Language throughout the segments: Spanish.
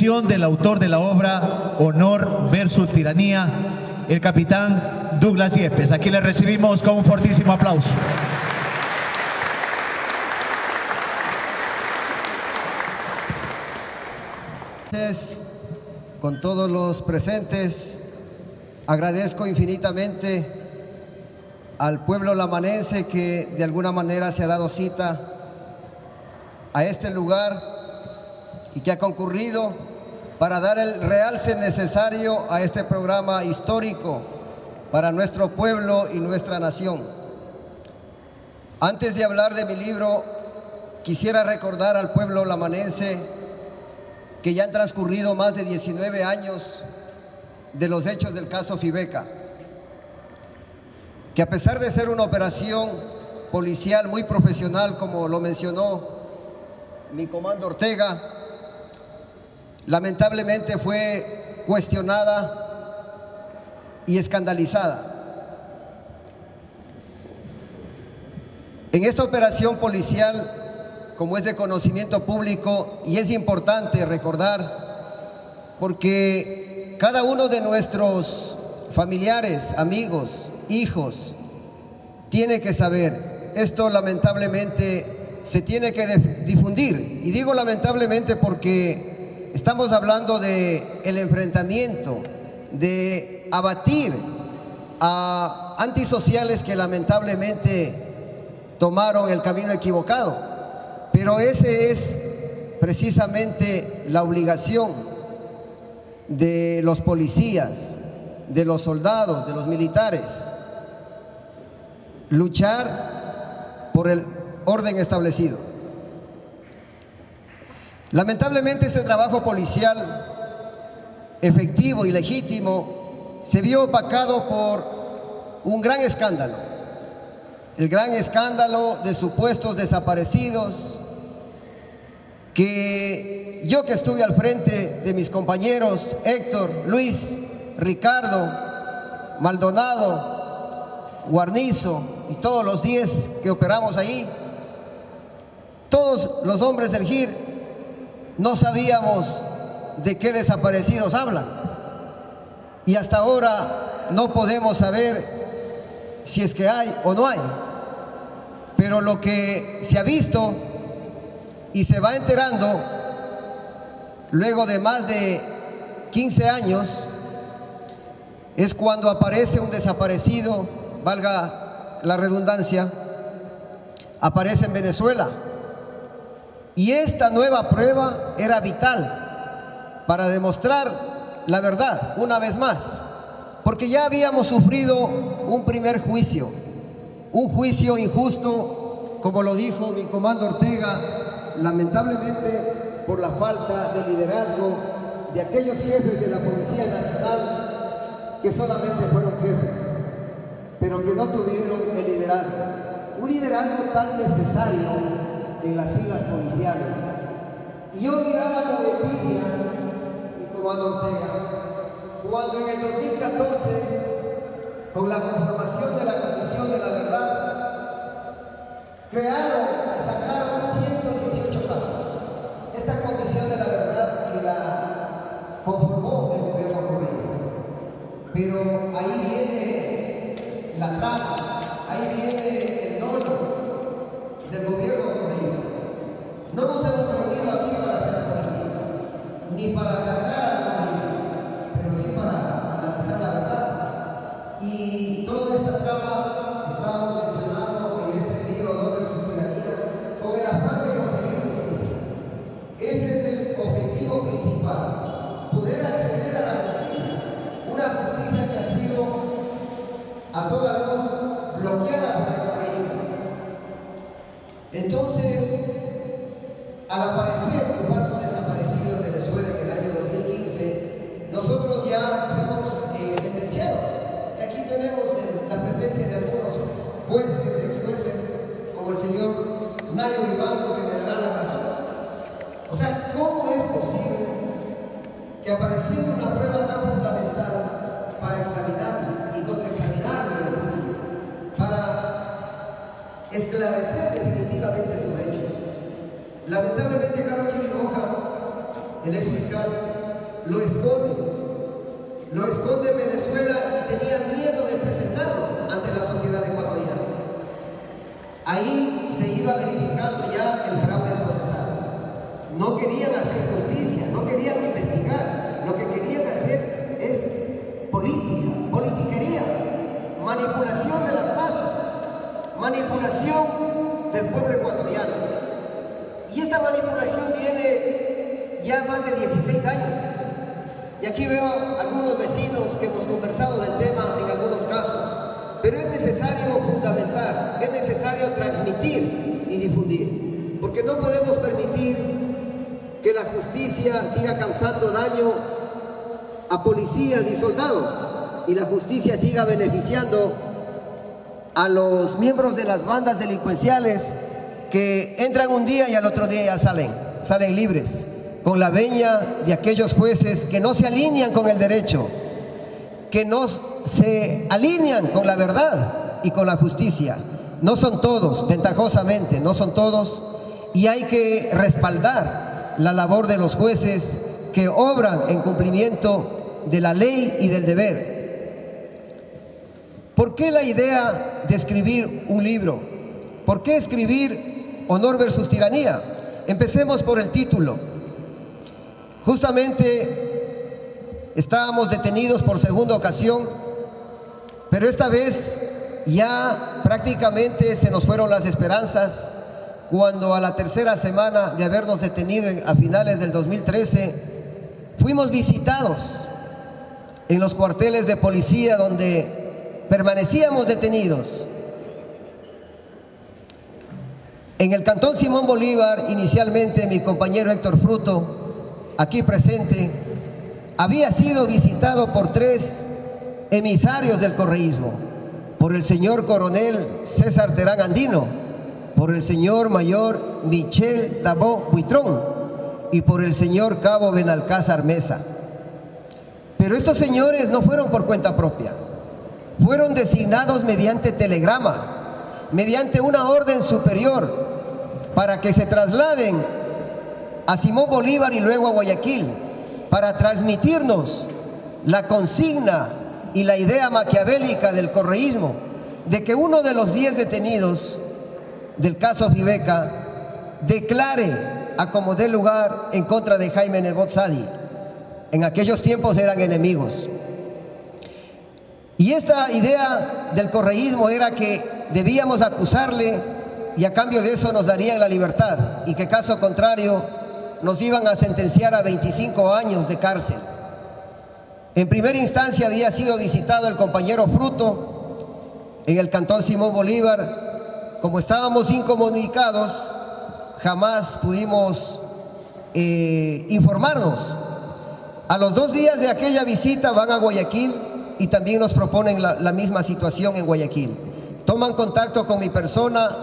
dirección del autor de la obra Honor versus Tiranía, el capitán Douglas Yepes. Aquí le recibimos con un fortísimo aplauso. Con todos los presentes, agradezco infinitamente al pueblo lamanense que de alguna manera se ha dado cita a este lugar y que ha concurrido para dar el realce necesario a este programa histórico para nuestro pueblo y nuestra nación. Antes de hablar de mi libro, quisiera recordar al pueblo lamanense que ya han transcurrido más de 19 años de los hechos del caso Fibeca, que a pesar de ser una operación policial muy profesional, como lo mencionó mi comando Ortega, lamentablemente fue cuestionada y escandalizada. En esta operación policial, como es de conocimiento público, y es importante recordar, porque cada uno de nuestros familiares, amigos, hijos, tiene que saber, esto lamentablemente se tiene que difundir, y digo lamentablemente porque estamos hablando de el enfrentamiento, de abatir a antisociales que lamentablemente tomaron el camino equivocado. Pero ese es precisamente la obligación de los policías, de los soldados, de los militares, luchar por el orden establecido. Lamentablemente este trabajo policial efectivo y legítimo se vio opacado por un gran escándalo, el gran escándalo de supuestos desaparecidos, que yo, que estuve al frente de mis compañeros Héctor, Luis, Ricardo, Maldonado, Guarnizo y todos los 10 que operamos ahí, todos los hombres del GIR no sabíamos de qué desaparecidos hablan, y hasta ahora no podemos saber si es que hay o no hay. Pero lo que se ha visto y se va enterando luego de más de 15 años es cuando aparece un desaparecido, valga la redundancia, aparece en Venezuela. Y esta nueva prueba era vital para demostrar la verdad una vez más, porque ya habíamos sufrido un primer juicio, un juicio injusto, como lo dijo mi comando Ortega, lamentablemente por la falta de liderazgo de aquellos jefes de la Policía Nacional que solamente fueron jefes, pero que no tuvieron el liderazgo, un liderazgo tan necesario en las filas policiales. Y yo miraba con envidia mi comando Ortega cuando en el 2014, con la conformación de la Comisión de la Verdad, crearon y sacaron 118 casos. Esta Comisión de la Verdad que la conformó el gobierno correísta. Pero ahí viene la trama, ahí viene el dolor del gobierno correísta. No nos hemos reunido aquí para hacer política, ni para atacar al correísmo, pero sí para analizar la verdad. Y toda esta trama estábamos mencionando en ese libro Honor versus Tiranía, con el afán de conseguir justicia. Ese es el objetivo principal, poder acceder a la justicia, una justicia que ha sido a toda luz bloqueada por el correísmo. Entonces, al aparecer un falso desaparecido en Venezuela en el año 2015, nosotros ya fuimos sentenciados. Y aquí tenemos la presencia de algunos jueces, ex jueces, como el señor Nayo Vivanco, que me dará la razón. O sea, ¿cómo es posible que apareciendo una prueba tan fundamental para examinarla y contraexaminarla en el juicio, para esclarecer definitivamente sus hechos, lamentablemente Carlos Chiriboga, el ex fiscal, lo esconde en Venezuela y tenía miedo de presentarlo ante la sociedad ecuatoriana. Ahí se iba verificando ya el fraude procesal. No querían hacer justicia, no querían investigar, lo que querían hacer es política, politiquería, manipulación de las masas, manipulación del pueblo ecuatoriano. Y esta manipulación viene ya más de 16 años. Y aquí veo algunos vecinos que hemos conversado del tema en algunos casos, pero es necesario fundamentar, es necesario transmitir y difundir, porque no podemos permitir que la justicia siga causando daño a policías y soldados y la justicia siga beneficiando a los miembros de las bandas delincuenciales que entran un día y al otro día ya salen libres, con la veña de aquellos jueces que no se alinean con el derecho, que no se alinean con la verdad y con la justicia. No son todos, ventajosamente, no son todos, y hay que respaldar la labor de los jueces que obran en cumplimiento de la ley y del deber. ¿Por qué la idea de escribir un libro? ¿Por qué escribir Honor versus Tiranía? Empecemos por el título. Justamente estábamos detenidos por segunda ocasión, pero esta vez ya prácticamente se nos fueron las esperanzas cuando a la tercera semana de habernos detenido a finales del 2013 fuimos visitados en los cuarteles de policía donde permanecíamos detenidos. En el Cantón Simón Bolívar, inicialmente mi compañero Héctor Fruto, aquí presente, había sido visitado por 3 emisarios del correísmo, por el señor coronel César Terán Andino, por el señor mayor Michel Dabó Buitrón y por el señor cabo Benalcázar Mesa. Pero estos señores no fueron por cuenta propia, fueron designados mediante telegrama, mediante una orden superior, para que se trasladen a Simón Bolívar y luego a Guayaquil, para transmitirnos la consigna y la idea maquiavélica del correísmo de que uno de los 10 detenidos del caso Fibeca declare a como dé lugar en contra de Jaime Nebot Sadi. En aquellos tiempos eran enemigos. Y esta idea del correísmo era que debíamos acusarle y a cambio de eso nos darían la libertad, y que caso contrario nos iban a sentenciar a 25 años de cárcel. En primera instancia había sido visitado el compañero Fruto en el Cantón Simón Bolívar. Como estábamos incomunicados, jamás pudimos informarnos. A los 2 días de aquella visita van a Guayaquil y también nos proponen la misma situación en Guayaquil. Toman contacto con mi persona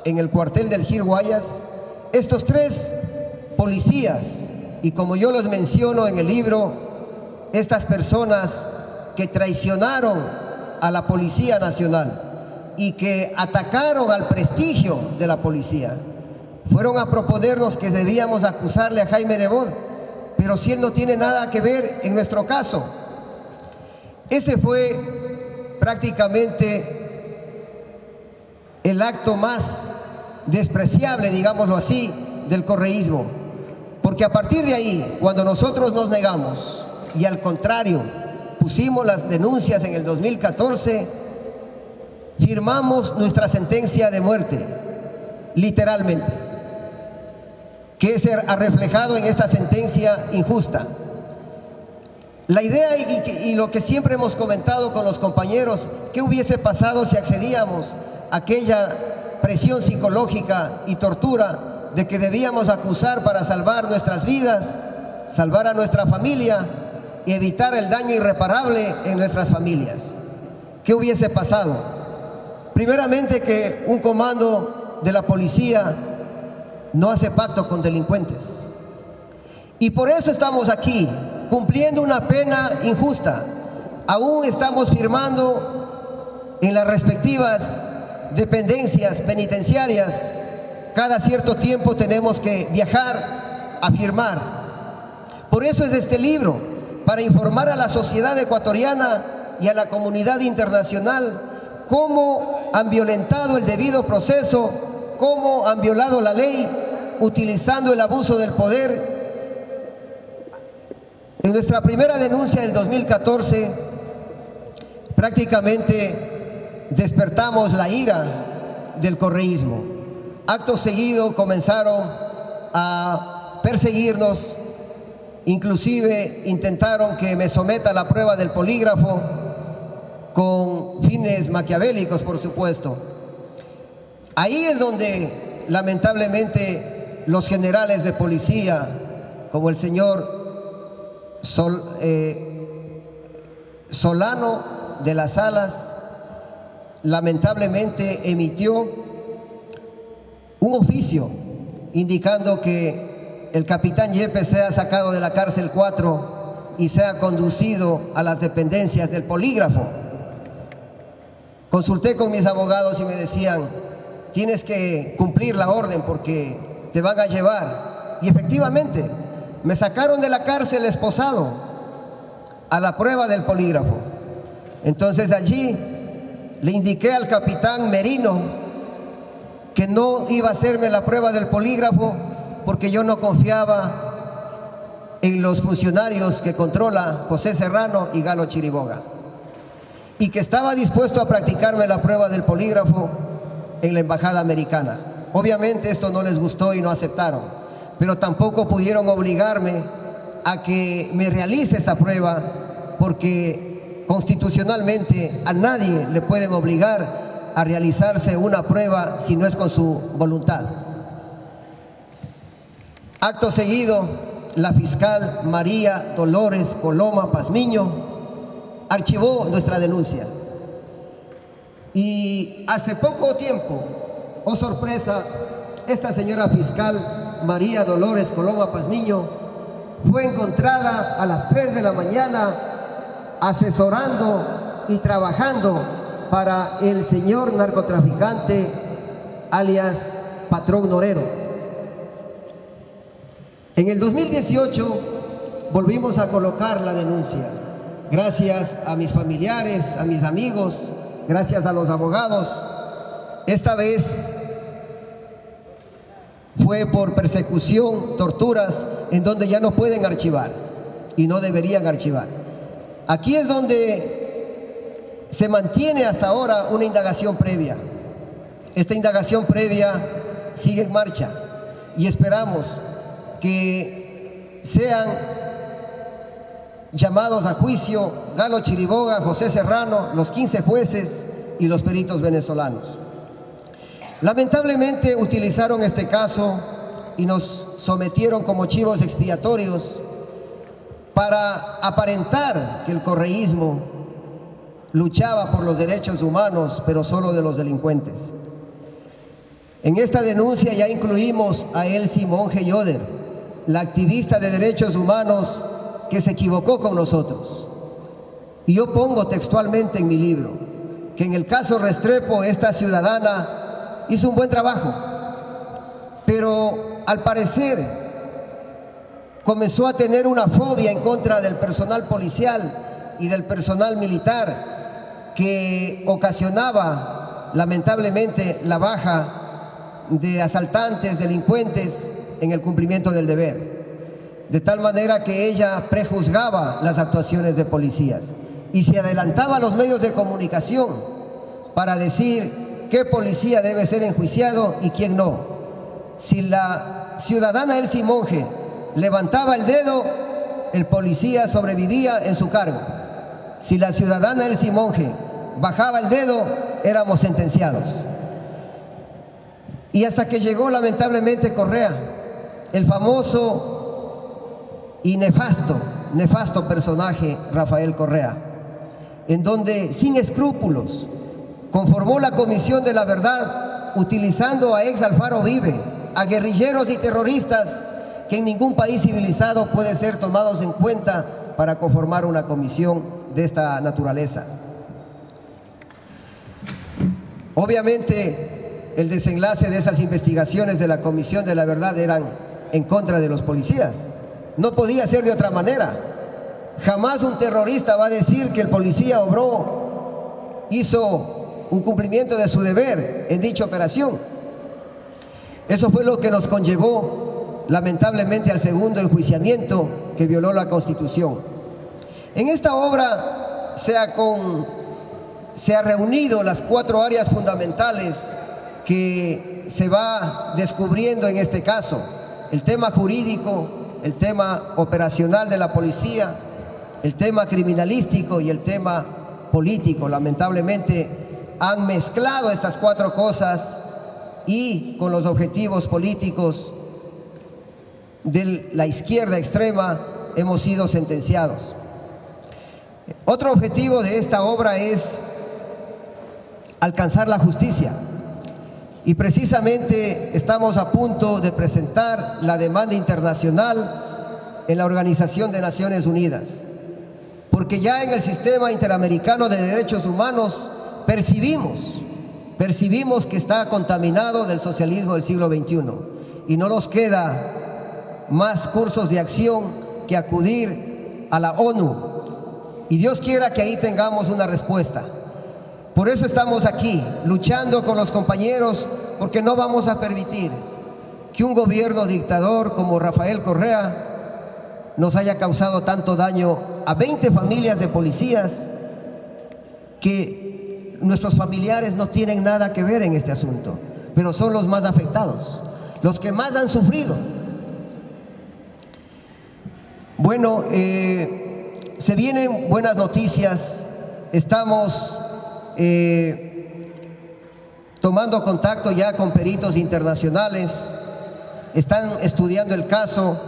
en el cuartel del GIR Guayas, estos 3 policías, y como yo los menciono en el libro, estas personas que traicionaron a la Policía Nacional y que atacaron al prestigio de la policía, fueron a proponernos que debíamos acusarle a Jaime Nebot, pero si él no tiene nada que ver en nuestro caso. Ese fue prácticamente el acto más despreciable, digámoslo así, del correísmo, porque a partir de ahí, cuando nosotros nos negamos y al contrario pusimos las denuncias en el 2014, firmamos nuestra sentencia de muerte, literalmente, que se ha reflejado en esta sentencia injusta. La idea y lo que siempre hemos comentado con los compañeros, ¿qué hubiese pasado si accedíamos a aquella presión psicológica y tortura de que debíamos acusar para salvar nuestras vidas, salvar a nuestra familia y evitar el daño irreparable en nuestras familias? ¿Qué hubiese pasado? Primeramente, que un comando de la policía no hace pacto con delincuentes. Y por eso estamos aquí, cumpliendo una pena injusta. Aún estamos firmando en las respectivas dependencias penitenciarias. Cada cierto tiempo tenemos que viajar a firmar. Por eso es este libro, para informar a la sociedad ecuatoriana y a la comunidad internacional cómo han violentado el debido proceso, cómo han violado la ley, utilizando el abuso del poder. En nuestra primera denuncia del 2014, prácticamente despertamos la ira del correísmo. Acto seguido comenzaron a perseguirnos, inclusive intentaron que me someta a la prueba del polígrafo, con fines maquiavélicos, por supuesto. Ahí es donde, lamentablemente, los generales de policía, como el señor Solano de las Alas, lamentablemente emitió un oficio indicando que el capitán Yepes sea sacado de la cárcel 4 y sea conducido a las dependencias del polígrafo. Consulté con mis abogados y me decían: tienes que cumplir la orden porque te van a llevar. Y efectivamente, me sacaron de la cárcel esposado a la prueba del polígrafo. Entonces allí le indiqué al capitán Merino que no iba a hacerme la prueba del polígrafo porque yo no confiaba en los funcionarios que controla José Serrano y Galo Chiriboga, y que estaba dispuesto a practicarme la prueba del polígrafo en la embajada americana. Obviamente esto no les gustó y no aceptaron, pero tampoco pudieron obligarme a que me realice esa prueba, porque constitucionalmente a nadie le pueden obligar a realizarse una prueba si no es con su voluntad. Acto seguido, la fiscal María Dolores Coloma Pazmiño archivó nuestra denuncia. Y hace poco tiempo, oh sorpresa, esta señora fiscal María Dolores Coloma Pazmiño fue encontrada a las 3 de la mañana asesorando y trabajando para el señor narcotraficante alias Patrón Norero. En el 2018 volvimos a colocar la denuncia. Gracias a mis familiares, a mis amigos, gracias a los abogados. Esta vez fue por persecución, torturas, en donde ya no pueden archivar y no deberían archivar. Aquí es donde se mantiene hasta ahora una indagación previa. Esta indagación previa sigue en marcha y esperamos que sean llamados a juicio Galo Chiriboga, José Serrano, los 15 jueces y los peritos venezolanos. Lamentablemente utilizaron este caso y nos sometieron como chivos expiatorios para aparentar que el correísmo luchaba por los derechos humanos, pero solo de los delincuentes. En esta denuncia ya incluimos a Elsie Monge Yoder, la activista de derechos humanos que se equivocó con nosotros. Y yo pongo textualmente en mi libro que en el caso Restrepo esta ciudadana hizo un buen trabajo, pero al parecer comenzó a tener una fobia en contra del personal policial y del personal militar, que ocasionaba lamentablemente la baja de asaltantes, delincuentes en el cumplimiento del deber, de tal manera que ella prejuzgaba las actuaciones de policías y se adelantaba a los medios de comunicación para decir qué policía debe ser enjuiciado y quién no. Si la ciudadana Elsie Monge levantaba el dedo, el policía sobrevivía en su cargo. Si la ciudadana Elsie Monge bajaba el dedo, éramos sentenciados. Y hasta que llegó lamentablemente Correa, el famoso y nefasto personaje Rafael Correa, en donde sin escrúpulos conformó la Comisión de la Verdad utilizando a ex Alfaro Vive, a guerrilleros y terroristas que en ningún país civilizado puede ser tomados en cuenta para conformar una comisión de esta naturaleza. Obviamente, el desenlace de esas investigaciones de la Comisión de la Verdad eran en contra de los policías, No podía ser de otra manera. Jamás un terrorista va a decir que el policía hizo un cumplimiento de su deber en dicha operación. Eso fue lo que nos conllevó, lamentablemente, al segundo enjuiciamiento que violó la Constitución. En esta obra se ha reunido las 4 áreas fundamentales que se va descubriendo en este caso: el tema jurídico, el tema operacional de la policía, el tema criminalístico y el tema político. Lamentablemente han mezclado estas 4 cosas y con los objetivos políticos de la izquierda extrema hemos sido sentenciados. Otro objetivo de esta obra es alcanzar la justicia. Y precisamente estamos a punto de presentar la demanda internacional en la Organización de Naciones Unidas, porque ya en el sistema interamericano de derechos humanos percibimos que está contaminado del socialismo del siglo XXI, y no nos queda más cursos de acción que acudir a la ONU, y Dios quiera que ahí tengamos una respuesta. Por eso estamos aquí, luchando con los compañeros, porque no vamos a permitir que un gobierno dictador como Rafael Correa nos haya causado tanto daño a 20 familias de policías, que nuestros familiares no tienen nada que ver en este asunto, pero son los más afectados, los que más han sufrido. Bueno, se vienen buenas noticias. Estamos tomando contacto ya con peritos internacionales, están estudiando el caso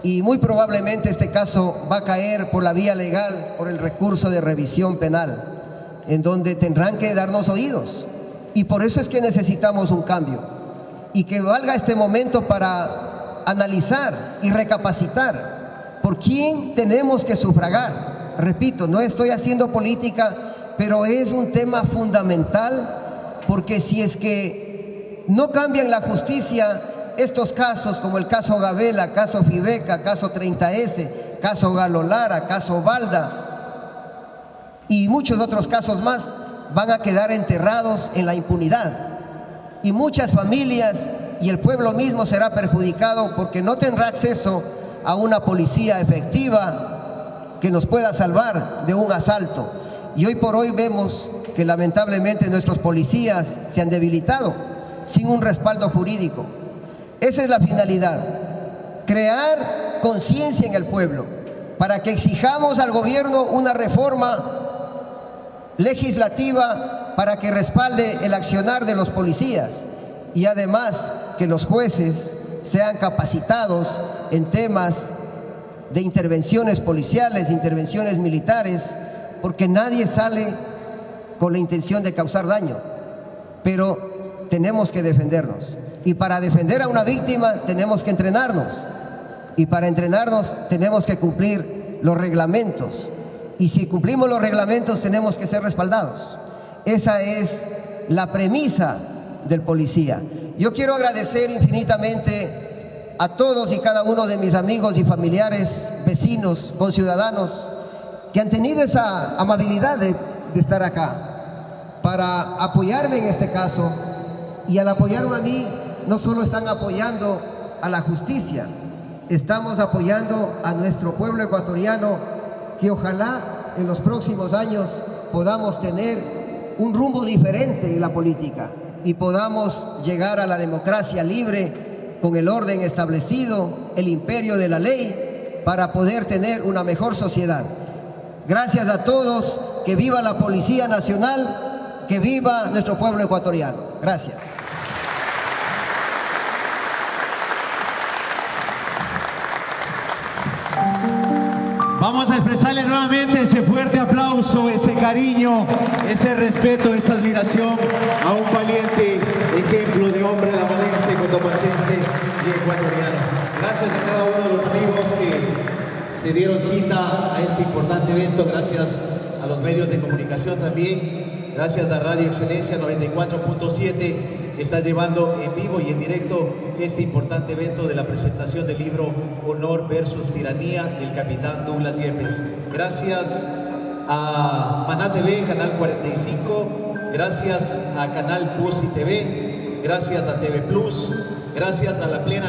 y muy probablemente este caso va a caer por la vía legal, por el recurso de revisión penal, en donde tendrán que darnos oídos. Y por eso es que necesitamos un cambio, y que valga este momento para analizar y recapacitar por quién tenemos que sufragar. Repito, no estoy haciendo política, pero es un tema fundamental, porque si es que no cambian la justicia, estos casos como el caso Gabela, caso Fibeca, caso 30S, caso Galo Lara, caso Balda y muchos otros casos más van a quedar enterrados en la impunidad, y muchas familias y el pueblo mismo será perjudicado porque no tendrá acceso a una policía efectiva que nos pueda salvar de un asalto. Y hoy por hoy vemos que lamentablemente nuestros policías se han debilitado sin un respaldo jurídico. Esa es la finalidad, crear conciencia en el pueblo para que exijamos al gobierno una reforma legislativa para que respalde el accionar de los policías, y además que los jueces sean capacitados en temas de intervenciones policiales, intervenciones militares, porque nadie sale con la intención de causar daño, pero tenemos que defendernos. Y para defender a una víctima tenemos que entrenarnos, y para entrenarnos tenemos que cumplir los reglamentos, y si cumplimos los reglamentos tenemos que ser respaldados. Esa es la premisa del policía. Yo quiero agradecer infinitamente a todos y cada uno de mis amigos y familiares, vecinos, conciudadanos, que han tenido esa amabilidad de estar acá para apoyarme en este caso. Y al apoyarme a mí, no solo están apoyando a la justicia, estamos apoyando a nuestro pueblo ecuatoriano, que ojalá en los próximos años podamos tener un rumbo diferente en la política y podamos llegar a la democracia libre con el orden establecido, el imperio de la ley, para poder tener una mejor sociedad. Gracias a todos, que viva la Policía Nacional, que viva nuestro pueblo ecuatoriano. Gracias. Vamos a expresarle nuevamente ese fuerte aplauso, ese cariño, ese respeto, esa admiración a un valiente ejemplo de hombre lavanense, cotopacense y ecuatoriano. Gracias a cada uno de los amigos que se dieron cita a este importante evento, gracias a los medios de comunicación también, gracias a Radio Excelencia 94.7, está llevando en vivo y en directo este importante evento de la presentación del libro Honor versus Tiranía del capitán Douglas Yepes. Gracias a Maná TV, Canal 45, gracias a Canal Pussy TV, gracias a TV Plus, gracias a La Plena.